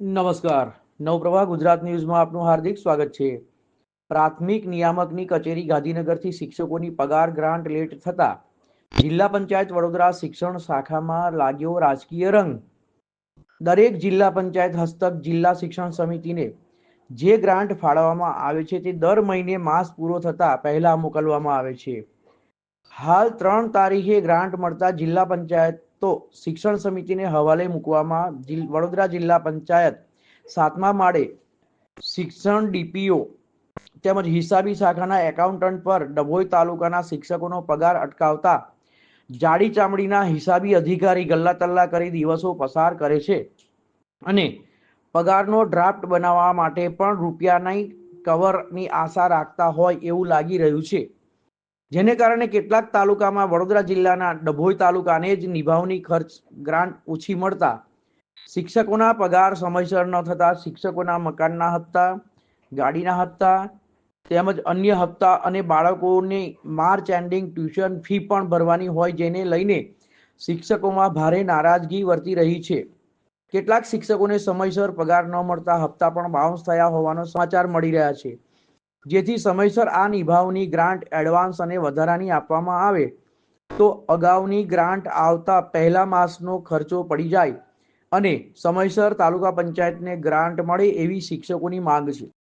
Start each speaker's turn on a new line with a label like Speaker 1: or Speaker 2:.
Speaker 1: નમસ્કાર. નવપ્રભા ગુજરાત ન્યૂઝમાં આપનું હાર્દિક સ્વાગત છે. પ્રાથમિક નિયામકની કચેરી ગાંધીનગરથી શિક્ષકોની પગાર ગ્રાન્ટ લેટ થતા જિલ્લા પંચાયત વડોદરા શિક્ષણ શાખામાં લાગ્યો રાજકીય રંગ. દરેક જિલ્લા પંચાયત હસ્તક જિલ્લા શિક્ષણ સમિતિને જે ગ્રાન્ટ ફાળવવામાં આવે છે તે દર મહિને માસ પૂરો થતા પહેલા મોકલવામાં આવે છે. હાલ 3 તારીખે ગ્રાન્ટ મળતા જિલ્લા પંચાયતો શિક્ષણ સમિતિને હવાલે મૂકવામાં વડોદરા જિલ્લા પંચાયત 7મા માળે શિક્ષણ ડીપીઓ તેમજ હિસાબી શાખાના એકાઉન્ટન્ટ પર ડભોઈ તાલુકાના શિક્ષકોનો પગાર અટકાવતા જાડી ચામડીના હિસાબી અધિકારી ગલ્લા તલ્લા કરી દિવસો પસાર કરે છે અને પગારનો ડ્રાફ્ટ બનાવવા માટે પણ રૂપિયાની કવરની આશા રાખતા હોય એવું લાગી રહ્યું છે, જેને કારણે કેટલાક તાલુકામાં વડોદરા જિલ્લાના ડભોઈ તાલુકાને જ નિભાવની ખર્ચ ગ્રાન્ટ ઓછી મળતા શિક્ષકોના પગાર સમયસર ન થતા શિક્ષકોના મકાનના હપ્તા, ગાડીના હપ્તા તેમજ અન્ય હપ્તા અને બાળકોને માર્ચ એન્ડિંગ ટ્યુશન ફી પણ ભરવાની હોય, જેને લઈને શિક્ષકોમાં ભારે નારાજગી વર્તી રહી છે. કેટલાક શિક્ષકોને સમયસર પગાર ન મળતા હપ્તા પણ બાઉન્સ થયા હોવાનો સમાચાર મળી રહ્યા છે, જેથી સમયસર આ નિભાવની ગ્રાન્ટ એડવાન્સ અને વધારાની આપવામાં આવે તો અગાઉની ગ્રાન્ટ આવતા પહેલા માસનો ખર્ચો પડી જાય અને સમયસર તાલુકા પંચાયતને ગ્રાન્ટ મળે એવી શિક્ષકોની માંગ છે.